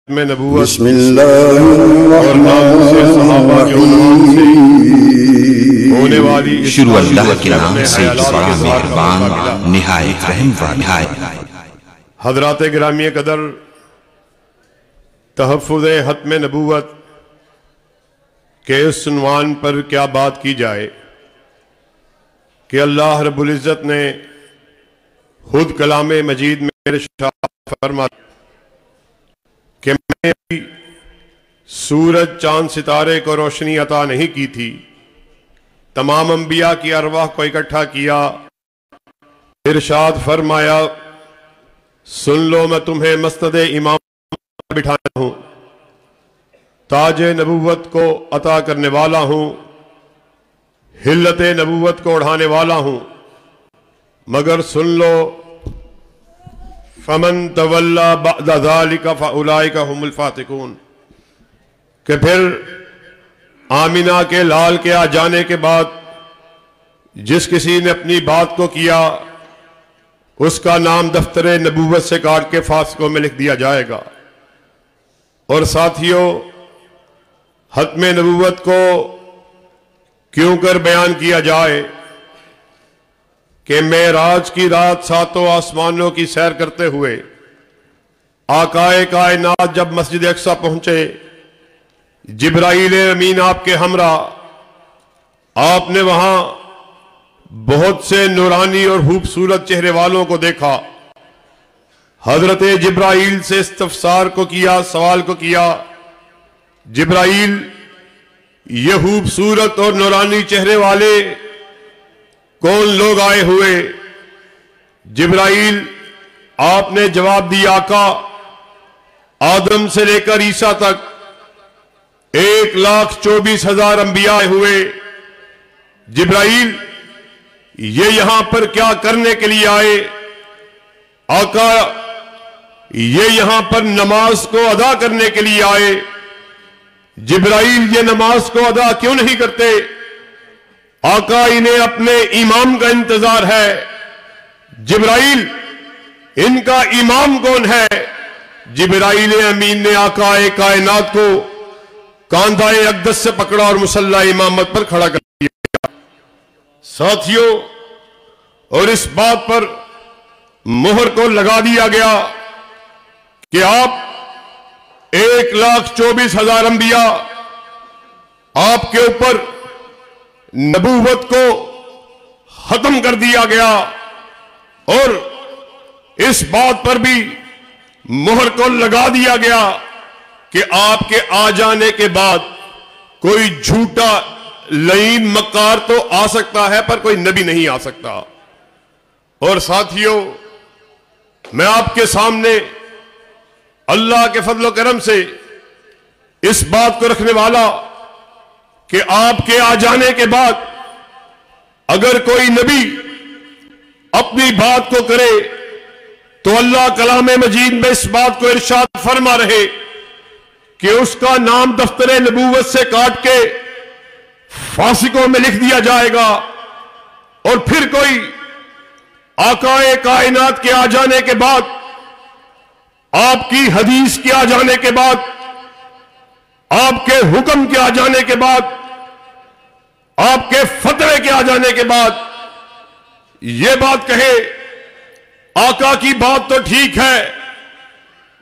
میں نبوت بسم اللہ اور نام سے صحابہ کے عنوان سے ہونے والی شروع اللہ کے نام سے جو بڑا مہربان نہایت رحم والا ہے۔ حضرات گرامی قدر، تحفظ ختم نبوت کے اس عنوان پر کیا بات کی جائے کہ اللہ رب العزت نے خود کلام مجید میں ارشاد فرمایا کہ میں بھی سورج چاند ستارے کو روشنی عطا نہیں کی تھی، تمام انبیاء کی ارواح کو اکٹھا کیا، ارشاد فرمایا سن لو میں تمہیں مسند امام پر بٹھایا ہوں، تاج نبوت کو عطا کرنے والا ہوں، حلت نبوت کو اڑھانے والا ہوں، مگر سن لو فمن تولا بعد ذلك فاولئک هم الفاسقون، کہ پھر آمینہ کے لال کے آ جانے کے بعد جس کسی نے اپنی بات کو کیا اس کا نام دفتر نبوت سے کاٹ کے فاسقوں میں لکھ دیا جائے گا۔ اور ساتھیوں، ختم نبوت کو کیوں کر بیان کیا جائے کہ معراج کی رات ساتوں آسمانوں کی سیر کرتے ہوئے آقائے کائنات جب مسجد اقصی پہنچے، جبرائیل امین آپ کے ہمراہ، آپ نے وہاں بہت سے نورانی اور خوبصورت چہرے والوں کو دیکھا، حضرت جبرائیل سے استفسار کو کیا، سوال کو کیا، جبرائیل یہ خوبصورت اور نورانی چہرے والے کون لوگ آئے ہوئے؟ جبرائیل آپ نے جواب دیا آقا آدم سے لے کر عیسیٰ تک 1,24,000 انبیاء ہوئے۔ جبرائیل یہ یہاں پر کیا کرنے کے لیے آئے؟ آقا یہ یہاں پر نماز کو ادا کرنے کے لیے آئے۔ جبرائیل یہ نماز کو ادا کیوں نہیں کرتے؟ آقا انہیں اپنے امام کا انتظار ہے۔ جبرائیل ان کا امام کون ہے؟ جبرائیل امین نے آقا کائنات کو کاندھا اقدس سے پکڑا اور مصلی امامت پر کھڑا کر دیا۔ ساتھیوں، اور اس بات پر مہر کو لگا دیا گیا کہ آپ 1,24,000 انبیاء، آپ کے اوپر نبوت کو ختم کر دیا گیا، اور اس بات پر بھی مہر کو لگا دیا گیا کہ آپ کے آ جانے کے بعد کوئی جھوٹا لعین مکار تو آ سکتا ہے پر کوئی نبی نہیں آ سکتا۔ اور ساتھیوں، میں آپ کے سامنے اللہ کے فضل و کرم سے اس بات کو رکھنے والا کہ آپ کے آ جانے کے بعد اگر کوئی نبی اپنی بات کو کرے تو اللہ کلام مجید میں اس بات کو ارشاد فرما رہے کہ اس کا نام دفتر نبوت سے کاٹ کے فاسقوں میں لکھ دیا جائے گا۔ اور پھر کوئی آقائے کائنات کے آ جانے کے بعد، آپ کی حدیث کے آ جانے کے بعد، آپ کے حکم کے آ جانے کے بعد، آپ کے فتوے کے آ جانے کے بعد یہ بات کہے آقا کی بات تو ٹھیک ہے،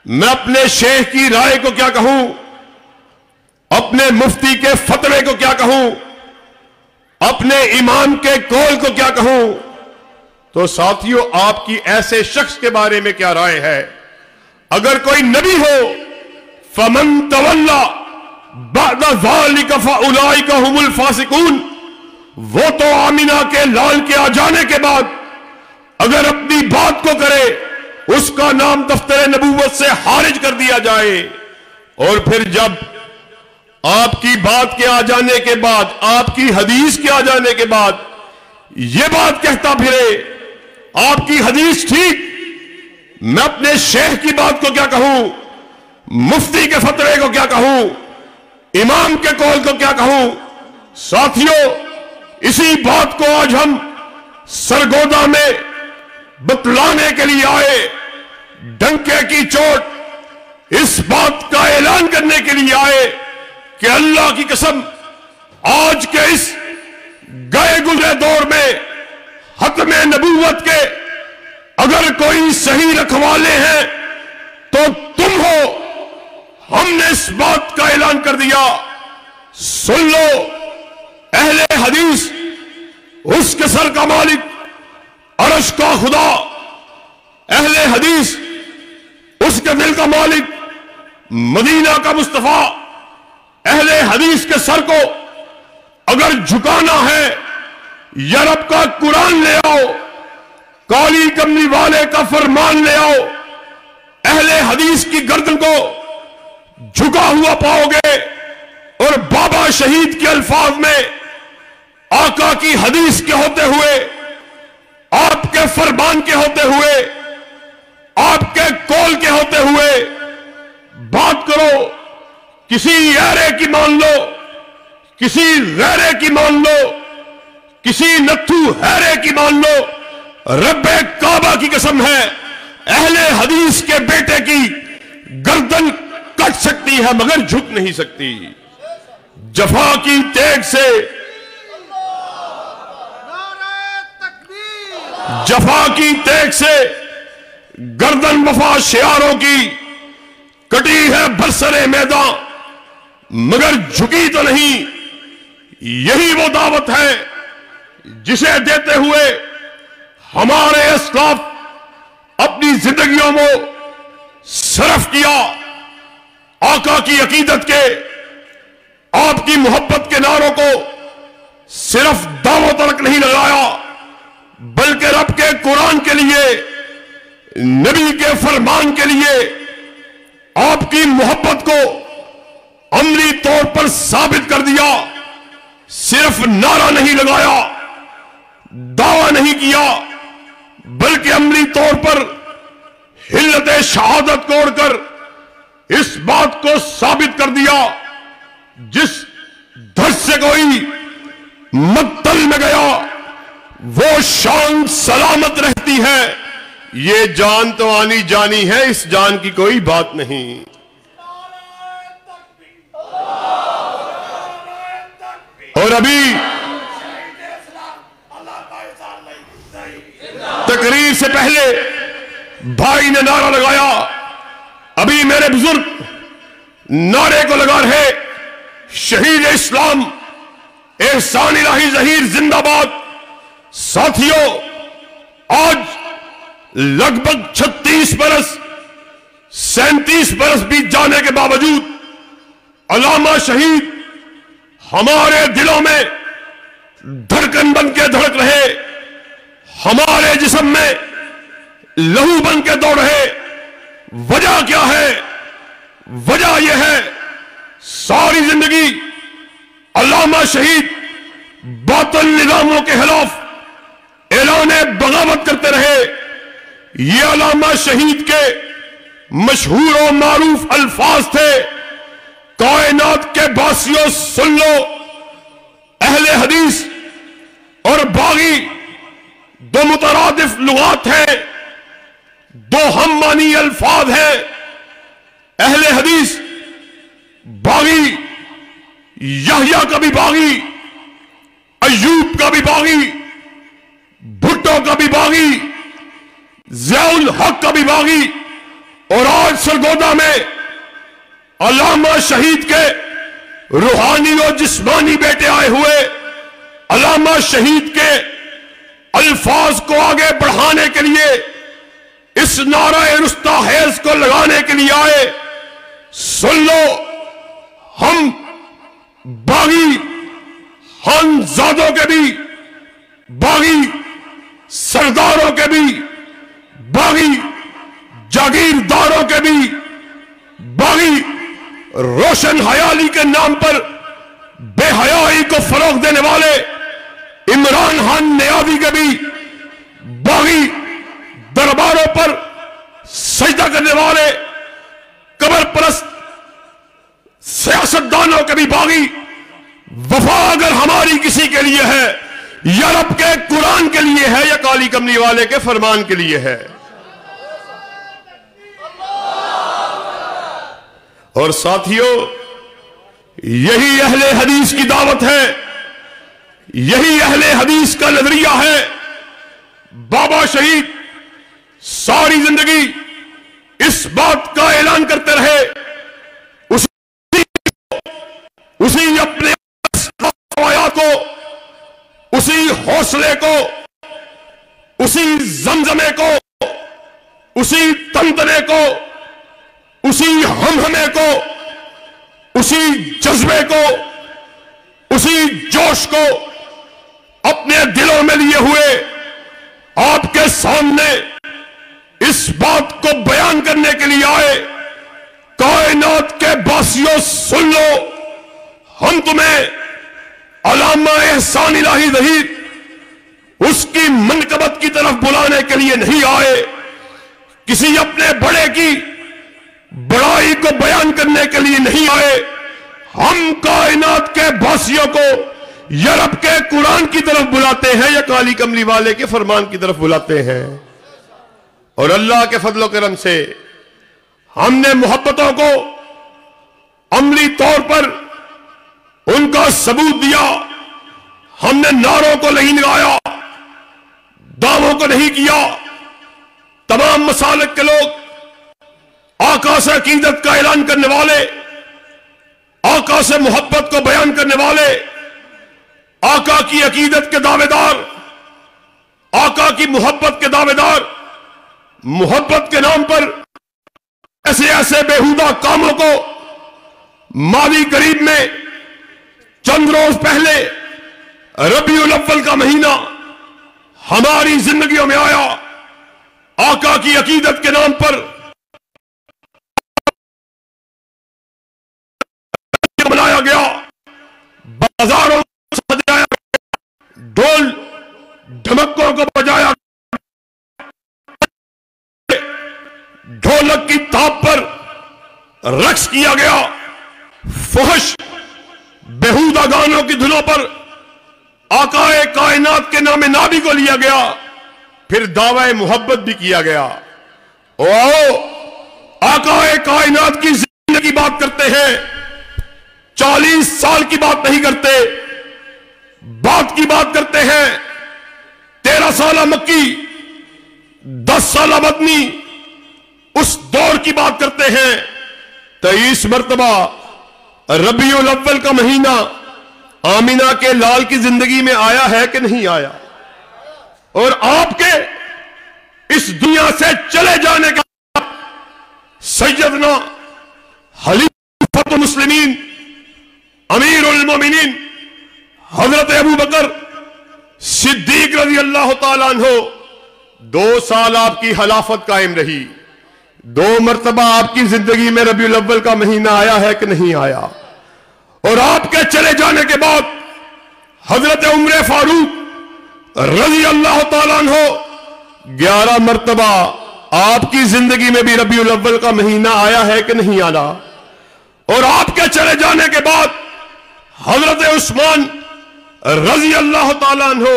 میں اپنے شیخ کی رائے کو کیا کہوں، اپنے مفتی کے فتوے کو کیا کہوں، اپنے امام کے قول کو کیا کہوں؟ تو ساتھیوں، آپ کی ایسے شخص کے بارے میں کیا رائے ہے؟ اگر کوئی نبی ہو فمن تولا بعد ذلك فاولئک هم الفاسقون، وہ تو آمینہ کے لال کے آ جانے کے بعد اگر اپنی بات کو کرے اس کا نام دفتر نبوت سے خارج کر دیا جائے، اور پھر جب آپ کی بات کے آ جانے کے بعد، آپ کی حدیث کے آ جانے کے بعد یہ بات کہتا پھرے آپ کی حدیث ٹھیک، میں اپنے شیخ کی بات کو کیا کہوں، مفتی کے فتوے کو کیا کہوں، امام کے قول کو کیا کہوں؟ ساتھیوں، اسی بات کو آج ہم سرگودا میں بتلانے کے لیے آئے، ڈنکے کی چوٹ اس بات کا اعلان کرنے کے لیے آئے کہ اللہ کی قسم آج کے اس گئے گزرے دور میں ختم نبوت کے اگر کوئی صحیح رکھوالے ہیں تو تم ہو. ہم نے اس بات کا اعلان کر دیا, سن لو اہل حدیث اس کے سر کا مالک عرش کا خدا, اہل حدیث اس کے دل کا مالک مدینہ کا مصطفیٰ, اہل حدیث کے سر کو اگر جھکانا ہے یا رب کا قرآن لے آؤ, کالی کملی والے کا فرمان لے آؤ, اہل حدیث کی گردن کو جھکا ہوا پاؤ گے. اور بابا شہید کے الفاظ میں آقا کی حدیث کے ہوتے ہوئے, آپ کے فرمان کے ہوتے ہوئے, آپ کے قول کے ہوتے ہوئے بات کرو. کسی ایرے کی مان لو, کسی غیرے کی مان لو, کسی نتھو ہیرے کی مان لو, رب کعبہ کی قسم ہے اہل حدیث کے بیٹے کی گردن کٹ سکتی ہے مگر جھک نہیں سکتی. جفا کی تیگ سے, جفا کی تیگ سے گردن وفا شیاروں کی کٹی ہے برسرے میدان مگر جھکی تو نہیں. یہی وہ دعوت ہے جسے دیتے ہوئے ہمارے اسلاف اپنی زندگیوں میں صرف کیا. آقا کی عقیدت کے, آپ کی محبت کے نعروں کو صرف دعووں تک نہیں لگایا بلکہ رب کے قرآن کے لیے, نبی کے فرمان کے لیے آپ کی محبت کو عملی طور پر ثابت کر دیا. صرف نعرہ نہیں لگایا, دعویٰ نہیں کیا, بلکہ عملی طور پر حلت شہادت کو اوڑھ کر اس بات کو ثابت کر دیا جس دھڑ سے کوئی مقتل میں گیا وہ شان سلامت رہتی ہے. یہ جان تو آنی جانی ہے, اس جان کی کوئی بات نہیں. اور ابھی تقریر سے پہلے بھائی نے نعرہ لگایا, ابھی میرے بزرگ نعرے کو لگا رہے, شہید اسلام احسان الہی ظہیر زندہ باد. ساتھیوں, آج لگ بھگ 36 برس 37 برس بیت جانے کے باوجود علامہ شہید ہمارے دلوں میں دھڑکن بن کے دھڑک رہے, ہمارے جسم میں لہو بن کے دوڑ رہے. وجہ کیا ہے؟ وجہ یہ ہے ساری زندگی علامہ شہید باطل نظاموں کے خلاف اعلان بغاوت کرتے رہے. یہ علامہ شہید کے مشہور و معروف الفاظ تھے, کائنات کے باسیوں سن لو, اہل حدیث اور باغی دو مترادف لغات ہیں, دو ہم معنی الفاظ ہیں. اہل حدیث باغی, یحییٰ کا بھی باغی, ایوب کا بھی باغی, بھٹو کا بھی باغی, ضیاء الحق کا بھی باغی, اور آج سرگودا میں علامہ شہید کے روحانی و جسمانی بیٹے آئے ہوئے علامہ شہید کے الفاظ کو آگے بڑھانے کے لیے اس نعرہ رستاخیز کو لگانے کے لیے آئے. سن لو, ہم باغی خانزادوں کے بھی, باغی سرداروں کے بھی, باغی جاگیرداروں کے بھی, باغی روشن حیالی کے نام پر بے حیائی کو فروغ دینے والے عمران خان نیازی کے بھی, باغی درباروں پر سجدہ کرنے والے قبر پرست سیاستدانوں کے بھی باغی. وفا اگر ہماری کسی کے لیے ہے یا رب کے قرآن کے لیے ہے یا کالی کملی والے کے فرمان کے لیے ہے. اور ساتھیوں، یہی اہل حدیث کی دعوت ہے، یہی اہل حدیث کا نظریہ ہے۔ بابا شہید ساری زندگی اس بات کا اعلان کرتے رہے، اسی اپنے روایات کو، اسی حوصلے کو، اسی زمزمے کو، اسی تنتنے کو، اسی ہمہمے کو، اسی جذبے کو، اسی جوش کو اپنے دلوں میں لیے ہوئے آپ کے سامنے اس بات کو بیان کرنے کے لیے آئے، کائنات کے باسیوں سن لو، ہم تمہیں علامہ احسان الہی ظہیر اس کی منقبت کی طرف بلانے کے لیے نہیں آئے، کسی اپنے بڑے کی بڑائی کو بیان کرنے کے لیے نہیں آئے، ہم کائنات کے باسیوں کو یا رب کے قرآن کی طرف بلاتے ہیں یا کالی کملی والے کے فرمان کی طرف بلاتے ہیں۔ اور اللہ کے فضل و کرم سے ہم نے محبتوں کو عملی طور پر ان کا ثبوت دیا، ہم نے نعروں کو نہیں لگایا، دعووں کو نہیں کیا۔ تمام مسالک کے لوگ آقا سے عقیدت کا اعلان کرنے والے، آقا سے محبت کو بیان کرنے والے، آقا کی عقیدت کے دعوے دار، آقا کی محبت کے دعوے دار، محبت کے نام پر ایسے ایسے بےہودہ کاموں کو ماضی قریب میں چند روز پہلے ربیع الاول کا مہینہ ہماری زندگیوں میں آیا، آقا کی عقیدت کے نام پر بنایا گیا، بازاروں کو سجایا گیا، ڈھول ڈھمکوں کو بجایا گیا، ڈھولک کی تاپ پر رقص کیا گیا، فحش بےہودہ گانوں کی دھنوں پر آقا کائنات کے نام نابی کو لیا گیا، پھر دعوی محبت بھی کیا گیا۔ او آقا کائنات کی زندگی بات کرتے ہیں، 40 سال کی بات نہیں کرتے، بات کی بات کرتے ہیں 13 سالہ مکی، 10 سالہ مدنی، اس دور کی بات کرتے ہیں۔ 23 مرتبہ ربیع الاول کا مہینہ آمینہ کے لال کی زندگی میں آیا ہے کہ نہیں آیا؟ اور آپ کے اس دنیا سے چلے جانے کا سیدنا خلیفۃ المسلمین امیر المومنین حضرت ابو بکر صدیق رضی اللہ تعالیٰ عنہ 2 سال آپ کی خلافت قائم رہی، 2 مرتبہ آپ کی زندگی میں ربیع الاول کا مہینہ آیا ہے کہ نہیں آیا؟ اور آپ کے چلے جانے کے بعد حضرت عمر فاروق رضی اللہ تعالیٰ عنہ 11 مرتبہ آپ کی زندگی میں بھی ربیع الاول کا مہینہ آیا ہے کہ نہیں آیا؟ اور آپ کے چلے جانے کے بعد حضرت عثمان رضی اللہ تعالیٰ عنہ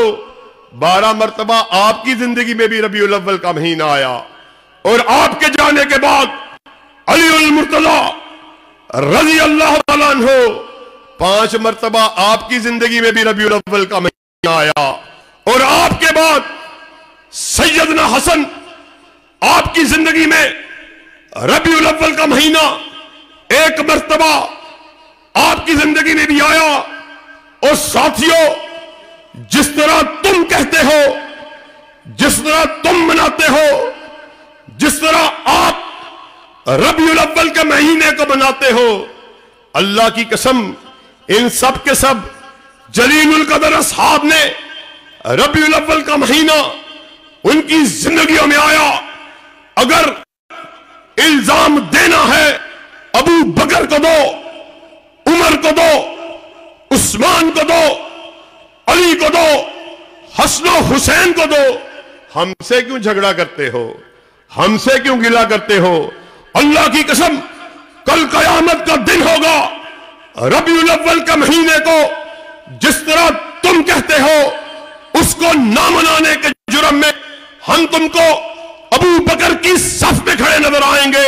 12 مرتبہ آپ کی زندگی میں بھی ربیع الاول کا مہینہ آیا، اور آپ کے جانے کے بعد علی المرتضی رضی اللہ تعالیٰ عنہ 5 مرتبہ آپ کی زندگی میں بھی ربیع الاول کا مہینہ آیا، اور آپ کے بعد سیدنا حسن آپ کی زندگی میں ربیع الاول کا مہینہ 1 مرتبہ آپ کی زندگی میں بھی آیا۔ اور ساتھیوں، جس طرح تم کہتے ہو، جس طرح تم مناتے ہو، جس طرح آپ ربیع الاول کے مہینے کو مناتے ہو، اللہ کی قسم ان سب کے سب جلیل القدر اصحاب نے ربیع الاول کا مہینہ ان کی زندگیوں میں آیا۔ اگر الزام دینا ہے ابو بکر کو دو، عمر کو دو، عثمان کو دو، علی کو دو، حسن و حسین کو دو، ہم سے کیوں جھگڑا کرتے ہو؟ ہم سے کیوں گلا کرتے ہو؟ اللہ کی قسم کل قیامت کا دن ہوگا، ربیع الاول کے مہینے کو جس طرح تم کہتے ہو اس کو نہ منانے کے جرم میں ہم تم کو ابو بکر کی صف میں کھڑے نظر آئیں گے،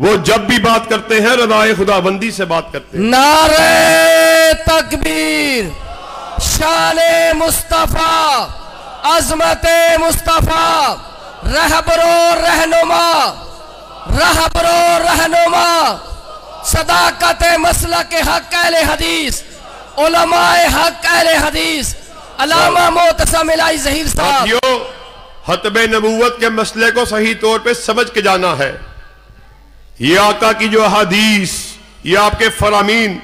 وہ جب بھی بات کرتے ہیں رضائے خداوندی سے بات کرتے ہیں۔ نعرہ تکبیر، شان مصطفیٰ، عظمت مصطفیٰ، رہبر و رہنما، صداقت مسلک حق اہل حدیث، علماء حق اہل حدیث، علامہ معتصم الہی ظہیر صاحب۔ ساتھیو، ختم نبوت کے مسئلے کو صحیح طور پہ سمجھ کے جانا ہے۔ یہ آقا کی جو احادیث، یہ آپ کے فرامین،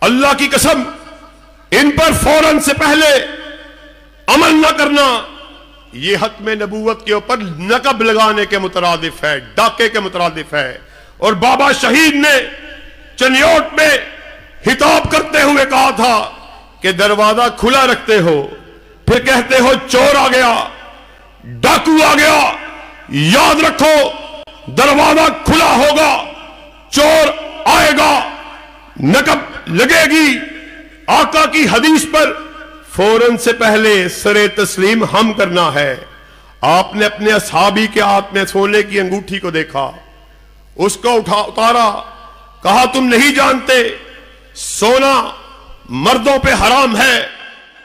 اللہ کی قسم ان پر فوراً سے پہلے عمل نہ کرنا، یہ ختم نبوت کے اوپر نقب لگانے کے مترادف ہے، ڈاکے کے مترادف ہے۔ اور بابا شہید نے چنیوٹ میں خطاب کرتے ہوئے کہا تھا کہ دروازہ کھلا رکھتے ہو، پھر کہتے ہو چور آ گیا، ڈاکو آ گیا، یاد رکھو دروازہ کھلا ہوگا، چور آئے گا، نقب لگے گی۔ آقا کی حدیث پر فوراً سے پہلے سر تسلیم ہم کرنا ہے۔ آپ نے اپنے اصحابی کے ہاتھ میں سونے کی انگوٹھی کو دیکھا، اس کو اتارا، کہا تم نہیں جانتے سونا مردوں پہ حرام ہے،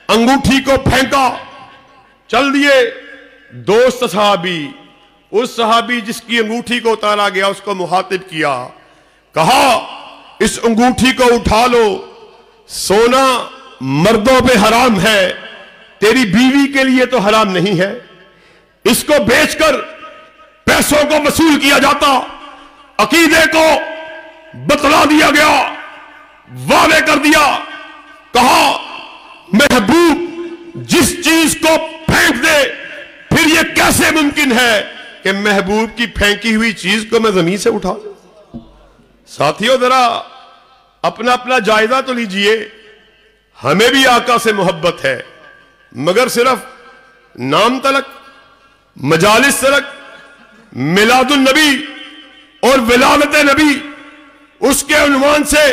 انگوٹھی کو پھینکا، چل دیے۔ دوست صحابی، اس صحابی جس کی انگوٹھی کو اتارا گیا، اس کو مخاطب کیا، کہا اس انگوٹھی کو اٹھا لو، سونا مردوں پہ حرام ہے، تیری بیوی کے لیے تو حرام نہیں ہے، اس کو بیچ کر پیسوں کو وصول کیا جاتا۔ عقیدے کو بتلا دیا گیا، واضح کر دیا، کہا محبوب جس چیز کو پھینک دے، پھر یہ کیسے ممکن ہے کہ محبوب کی پھینکی ہوئی چیز کو میں زمین سے اٹھا لوں؟ ساتھیو، ذرا اپنا اپنا جائزہ تو لیجئے۔ ہمیں بھی آقا سے محبت ہے، مگر صرف نام تلک، مجالس تلک، میلاد النبی اور ولادت نبی، اس کے عنوان سے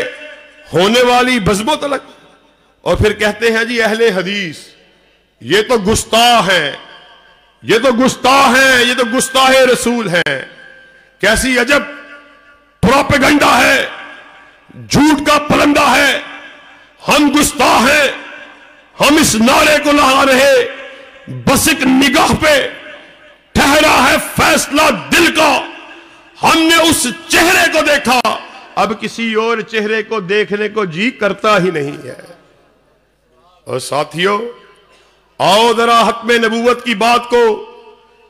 ہونے والی بزموں تلک، اور پھر کہتے ہیں جی اہل حدیث، یہ تو گستاخ ہیں، یہ تو گستاخ ہیں، یہ تو گستاخ رسول ہیں۔ کیسی عجب پروپیگنڈا ہے، جھوٹ کا پلندہ ہے۔ ہم گستاخ ہیں، ہم اس نعرے کو لگا رہے، بس ایک نگاہ پہ ٹھہرا ہے فیصلہ دل کا، ہم نے اس چہرے کو دیکھا، اب کسی اور چہرے کو دیکھنے کو جی کرتا ہی نہیں ہے۔ اور ساتھیو، آؤ ذرا ختم نبوت کی بات کو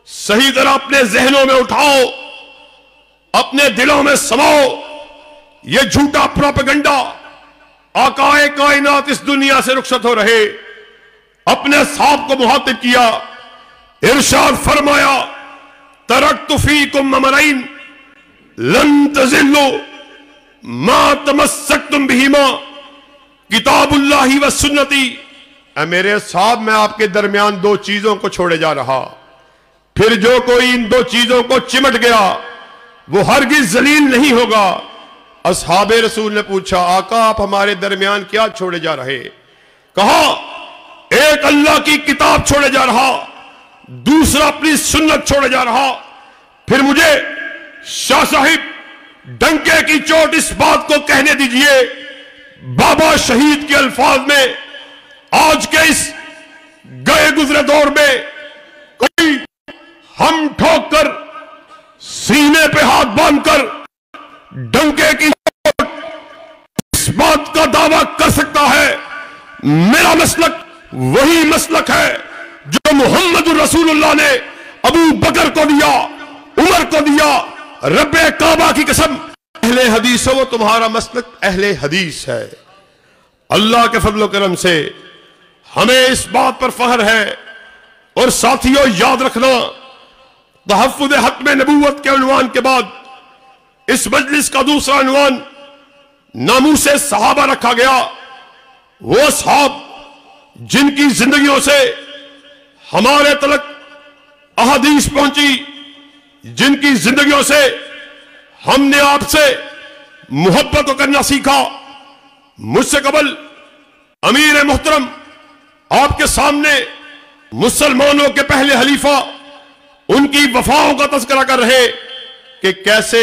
صحیح طرح اپنے ذہنوں میں اٹھاؤ، اپنے دلوں میں سماؤ۔ یہ جھوٹا پروپیگنڈا، آقائے کائنات اس دنیا سے رخصت ہو رہے، اپنے صاحب کو مخاطب کیا، ارشاد فرمایا ترکت فیکم امرین لن تضلوا ما تمسکتم بہما کتاب اللہ و سنتی۔ اے میرے صاحب، میں آپ کے درمیان دو چیزوں کو چھوڑے جا رہا، پھر جو کوئی ان دو چیزوں کو چمٹ گیا وہ ہرگز ذلیل نہیں ہوگا۔ اصحاب رسول نے پوچھا، آقا آپ ہمارے درمیان کیا چھوڑے جا رہے؟ کہا ایک اللہ کی کتاب چھوڑے جا رہا، دوسرا اپنی سنت چھوڑے جا رہا۔ پھر مجھے شاہ صاحب ڈنکے کی چوٹ اس بات کو کہنے دیجئے، بابا شہید کے الفاظ میں، آج کے اس گئے گزرے دور میں کوئی ہم ٹھوک کر سینے پہ ہاتھ باندھ کر ڈنکے کی چوٹ اس بات کا دعویٰ کر سکتا ہے میرا مسلک وہی مسلک ہے جو محمد رسول اللہ نے ابو بکر کو دیا، عمر کو دیا، رب کعبہ کی قسم۔ اہل حدیث ہو، وہ تمہارا مسلک اہل حدیث ہے۔ اللہ کے فضل و کرم سے ہمیں اس بات پر فخر ہے۔ اور ساتھیوں، یاد رکھنا، تحفظ ختم نبوت کے عنوان کے بعد اس مجلس کا دوسرا عنوان ناموس صحابہ رکھا گیا۔ وہ اصحاب جن کی زندگیوں سے ہمارے تلک احادیث پہنچی، جن کی زندگیوں سے ہم نے آپ سے محبت کو کرنا سیکھا۔ مجھ سے قبل امیر محترم آپ کے سامنے مسلمانوں کے پہلے خلیفہ، ان کی وفاؤں کا تذکرہ کر رہے کہ کیسے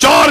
4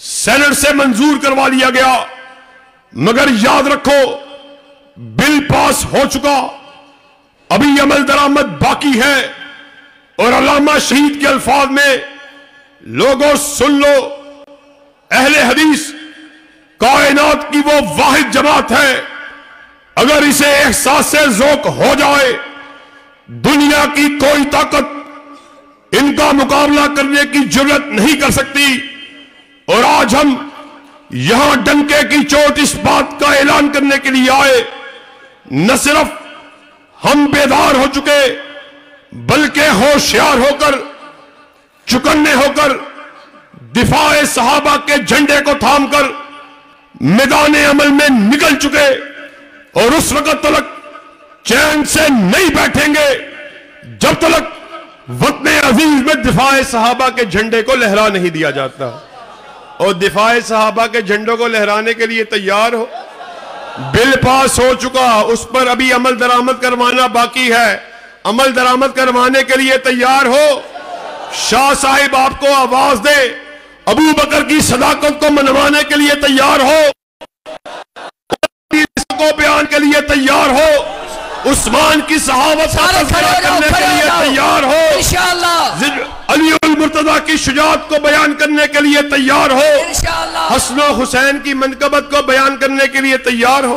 سینٹ سے منظور کروا لیا گیا، مگر یاد رکھو بل پاس ہو چکا، ابھی عمل درآمد باقی ہے۔ اور علامہ شہید کے الفاظ میں لوگوں سن لو، اہل حدیث کائنات کی وہ واحد جماعت ہے، اگر اسے احساس ذوق ہو جائے دنیا کی کوئی طاقت ان کا مقابلہ کرنے کی جرات نہیں کر سکتی۔ اور آج ہم یہاں ڈنکے کی چوٹ اس بات کا اعلان کرنے کے لیے آئے، نہ صرف ہم بیدار ہو چکے بلکہ ہوشیار ہو کر، چکنے ہو کر، دفاع صحابہ کے جھنڈے کو تھام کر میدان عمل میں نکل چکے، اور اس وقت تک چین سے نہیں بیٹھیں گے جب تک وطن عزیز میں دفاع صحابہ کے جھنڈے کو لہرا نہیں دیا جاتا۔ اور دفاع صحابہ کے جھنڈوں کو لہرانے کے لیے تیار ہو؟ بل پاس ہو چکا، اس پر ابھی عمل درآمد کروانا باقی ہے، عمل درآمد کروانے کے لیے تیار ہو؟ شاہ صاحب آپ کو آواز دے، ابو بکر کی صداقت کو منوانے کے لیے تیار ہو؟ کو بیان کے لیے تیار ہو؟ عثمان کی صحابت کا تذکرہ کرنے کے لیے تیار ہو؟ انشاءاللہ علی المرتضیٰ کی شجاعت کو بیان کرنے کے لیے تیار ہو؟ انشاءاللہ حسن و حسین کی منقبت کو بیان کرنے کے لیے تیار ہو؟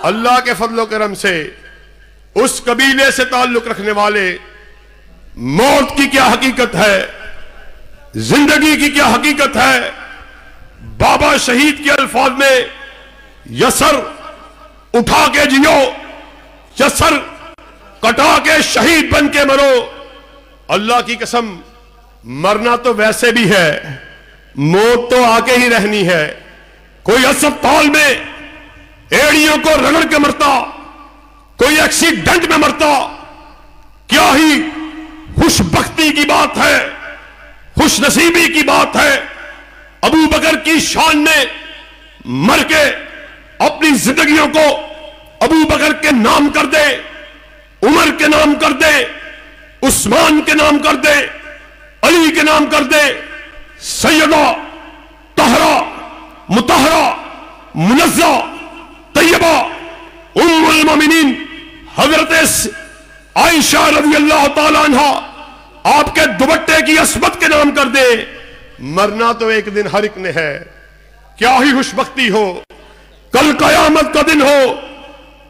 اللہ کے فضل و کرم سے اس قبیلے سے تعلق رکھنے والے موت کی کیا حقیقت ہے، زندگی کی کیا حقیقت ہے، بابا شہید کے الفاظ میں یسر اٹھا کے جیو، یسر کٹا کے شہید بن کے مرو۔ اللہ کی قسم مرنا تو ویسے بھی ہے، موت تو آ کے ہی رہنی ہے۔ کوئی اسپتال میں ایڑیوں کو رگڑ کے مرتا، کوئی ایکسیڈنٹ میں مرتا، کیا ہی خوش بختی کی بات ہے، خوش نصیبی کی بات ہے۔ ابو بکر کی شان میں مر کے اپنی زندگیوں کو ابو بکر کے نام کر دے، عمر کے نام کر دے، عثمان کے نام کر دے، علی کے نام کر دے، سیدہ طاہرہ مطہرہ منزہ طیبہ ام المومنین حضرت عائشہ رضی اللہ تعالیٰ عنہ آپ کے دوپٹے کی عصمت کے نام کر دے۔ مرنا تو ایک دن ہر ایک نے ہے، کیا ہی خوش بختی ہو، کل قیامت کا دن ہو،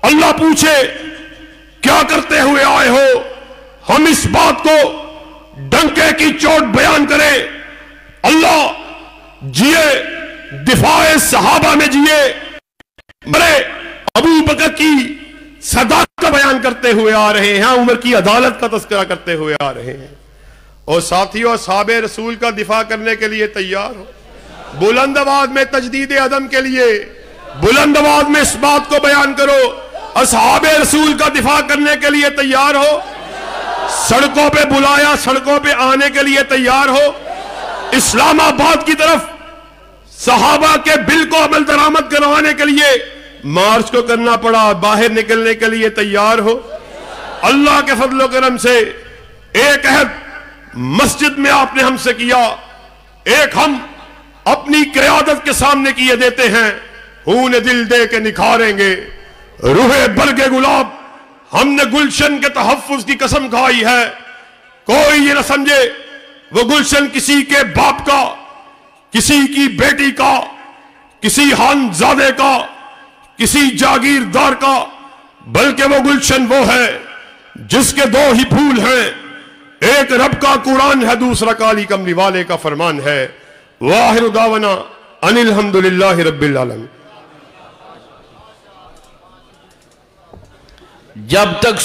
اللہ پوچھے کیا کرتے ہوئے آئے ہو، ہم اس بات کو ڈنکے کی چوٹ بیان کریں، اللہ جیے دفاع صحابہ میں جیے، مرے ابو بکر کی صداقت کا بیان کرتے ہوئے آ رہے ہیں، عمر کی عدالت کا تذکرہ کرتے ہوئے آ رہے ہیں، اور ساتھیوں اصحاب رسول کا دفاع کرنے کے لیے تیار ہو؟ بلند آواز میں تجدید عدم کے لیے بلند آواز میں اس بات کو بیان کرو، اصحاب رسول کا دفاع کرنے کے لیے تیار ہو؟ سڑکوں پہ بلایا، سڑکوں پہ آنے کے لیے تیار ہو؟ اسلام آباد کی طرف صحابہ کے بل کو عمل درآمد کروانے کے لیے مارچ کو کرنا پڑا، باہر نکلنے کے لیے تیار ہو؟ اللہ کے فضل و کرم سے ایک عہد مسجد میں آپ نے ہم سے کیا، ایک ہم اپنی قیادت کے سامنے کیے دیتے ہیں، خون دل دے کے نکھاریں گے روح برگ گلاب، ہم نے گلشن کے تحفظ کی قسم کھائی ہے۔ کوئی یہ نہ سمجھے وہ گلشن کسی کے باپ کا، کسی کی بیٹی کا، کسی خانزادے کا، کسی جاگیردار کا، بلکہ وہ گلشن وہ ہے جس کے دو ہی پھول ہیں، ایک رب کا قرآن ہے، دوسرا کالی کملی والے کا فرمان ہے۔ وآخر دعوانا ان الحمدللہ رب العالمین۔ جب تک